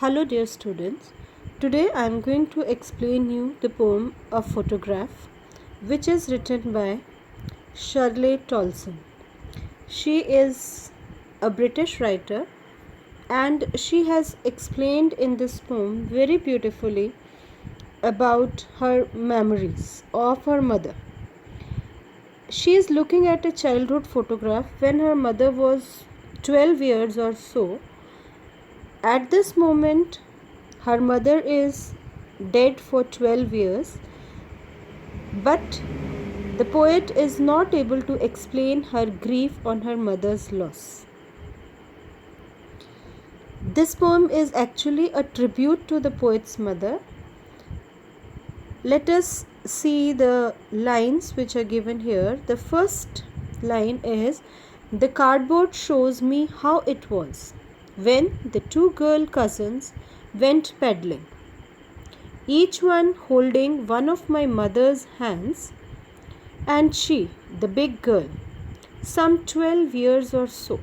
Hello dear students. Today I am going to explain you the poem A Photograph which is written by Shirley Tolson. She is a British writer and she has explained in this poem very beautifully about her memories of her mother. She is looking at a childhood photograph when her mother was 12 years or so. At this moment, her mother is dead for 12 years, but the poet is not able to explain her grief on her mother's loss. This poem is actually a tribute to the poet's mother. Let us see the lines which are given here. The first line is, "The cardboard shows me how it was when the two girl cousins went peddling, each one holding one of my mother's hands, and she, the big girl, some 12 years or so.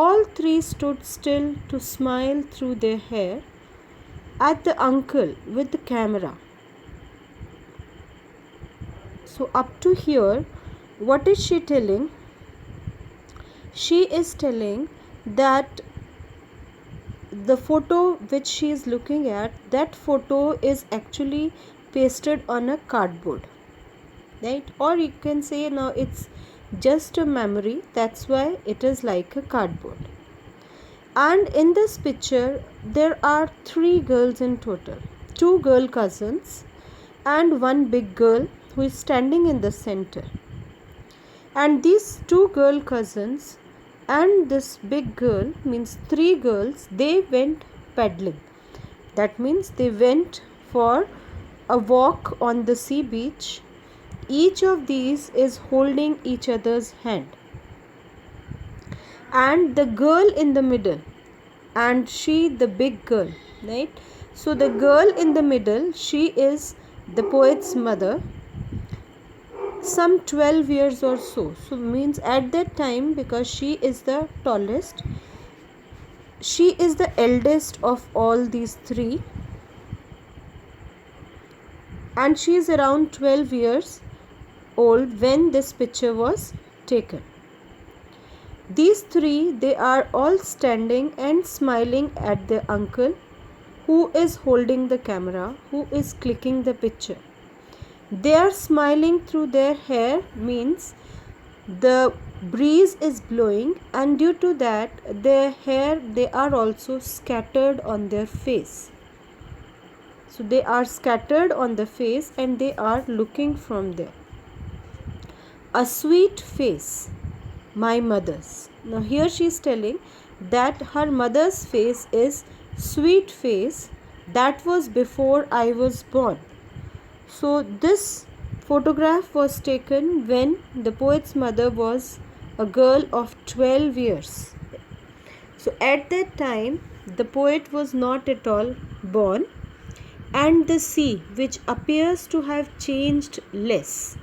All three stood still to smile through their hair at the uncle with the camera." So up to here, what is she telling? She is telling that the photo which she is looking at, that photo is actually pasted on a cardboard, right? Or you can say now it's just a memory, that's why it is like a cardboard. And in this picture there are three girls in total, two girl cousins and one big girl who is standing in the center. And these two girl cousins and this big girl, means three girls, they went peddling. That means they went for a walk on the sea beach. Each of these is holding each other's hand. And the girl in the middle, and she, the big girl, right? So the girl in the middle, she is the poet's mother, some 12 years or so. So means at that time, because she is the tallest, she is the eldest of all these three, and she is around 12 years old when this picture was taken. These three, they are all standing and smiling at their uncle who is holding the camera, who is clicking the picture. They are smiling through their hair, means the breeze is blowing, and due to that their hair, they are also scattered on their face. So they are scattered on the face and they are looking from there. A sweet face, my mother's. Now here she is telling that her mother's face is sweet face, that was before I was born. So this photograph was taken when the poet's mother was a girl of 12 years. So at that time the poet was not at all born, and the sea, which appears to have changed less.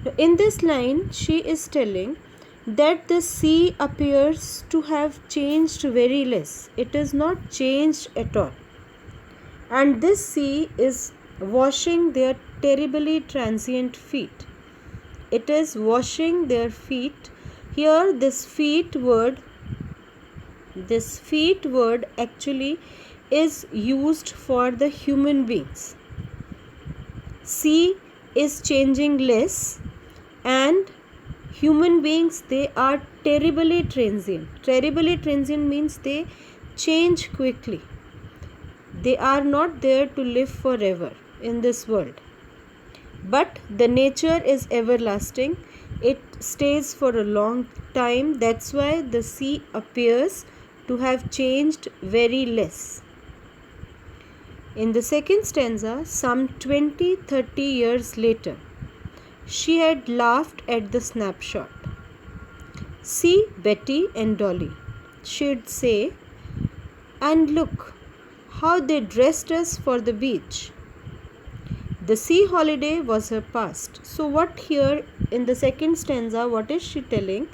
Now in this line she is telling that the sea appears to have changed very less. It is not changed at all. And this sea is washing their terribly transient feet. It is washing their feet. Here this feet word actually is used for the human beings. Sea is changing less and human beings, they are terribly transient. Terribly transient means they change quickly. They are not there to live forever in this world. But the nature is everlasting. It stays for a long time. That's why the sea appears to have changed very less. In the second stanza, some 20-30 years later, she had laughed at the snapshot. "See Betty and Dolly," she'd say, "and look how they dressed us for the beach." The sea holiday was her past. So what here in the second stanza, what is she telling?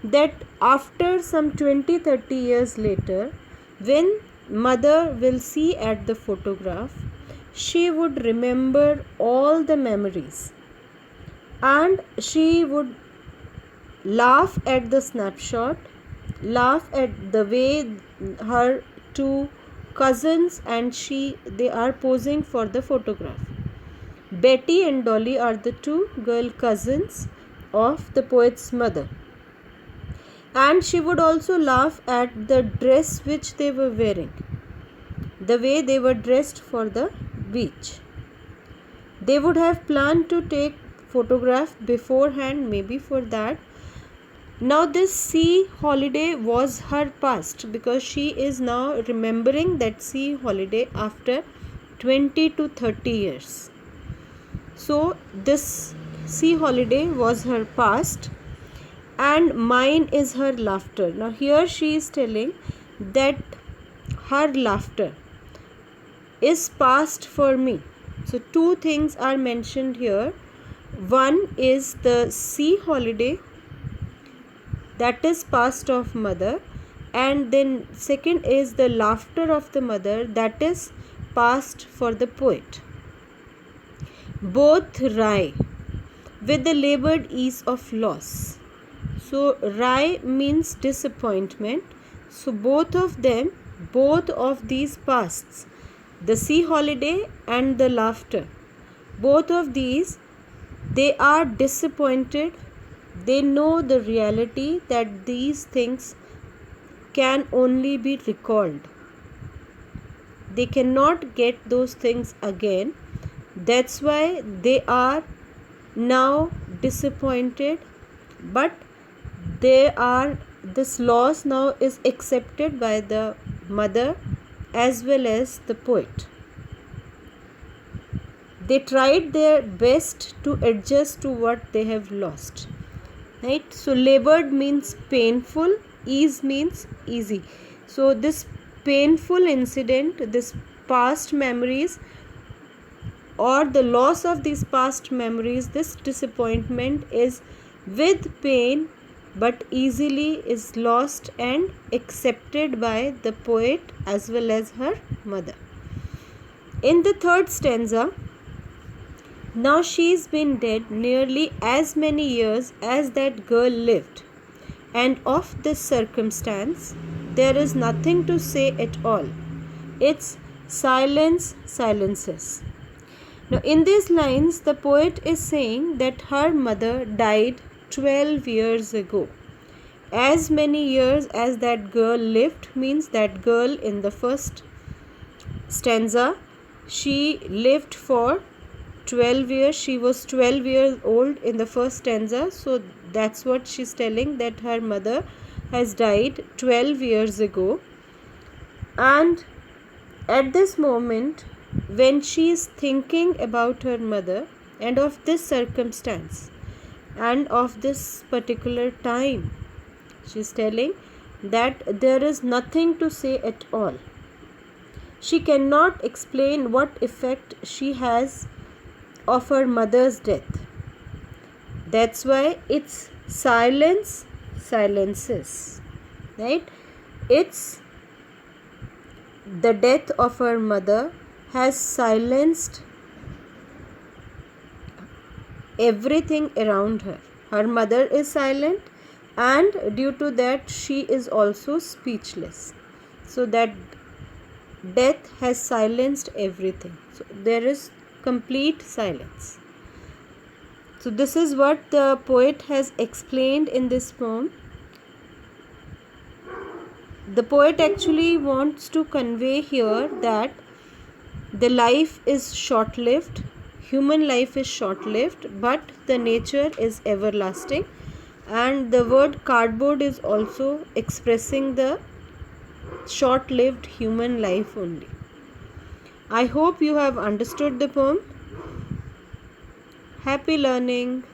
That after some 20-30 years later, when mother will see at the photograph, she would remember all the memories, and she would laugh at the snapshot, laugh at the way her two cousins and they are posing for the photograph. Betty and Dolly are the two girl cousins of the poet's mother. And she would also laugh at the dress which they were wearing, the way they were dressed for the beach. They would have planned to take photograph beforehand, maybe for that. Now this sea holiday was her past, because she is now remembering that sea holiday after 20 to 30 years. So this sea holiday was her past, and mine is her laughter. Now here she is telling that her laughter is past for me. So two things are mentioned here. One is the sea holiday, that is past of mother, and then second is the laughter of the mother, that is past for the poet. Both rye with the labored ease of loss. So rye means disappointment. So both of them, both of these pasts, the sea holiday and the laughter, both of these, they are disappointed. They know the reality that these things can only be recalled. They cannot get those things again. That's why they are now disappointed, but this loss now is accepted by the mother as well as the poet. They tried their best to adjust to what they have lost. Right? So labored means painful, ease means easy. So this painful incident, this past memories, or the loss of these past memories, this disappointment is with pain but easily is lost and accepted by the poet as well as her mother. In the third stanza, now she's been dead nearly as many years as that girl lived, and of this circumstance there is nothing to say at all. It's silence silences. Now in these lines the poet is saying that her mother died 12 years ago. As many years as that girl lived means that girl in the first stanza, she lived for 12 years. She was 12 years old in the first stanza. So that's what she's telling, that her mother has died 12 years ago. And at this moment, when she is thinking about her mother and of this circumstance and of this particular time, she is telling that there is nothing to say at all. She cannot explain what effect she has of her mother's death. That's why it's silence silences. Right? It's the death of her mother has silenced everything around her. Her mother is silent, and due to that she is also speechless. So that death has silenced everything. So there is complete silence. So this is what the poet has explained in this poem. The poet actually wants to convey here that the life is short-lived, human life is short-lived, but the nature is everlasting, and the word cardboard is also expressing the short-lived human life only. I hope you have understood the poem. Happy learning.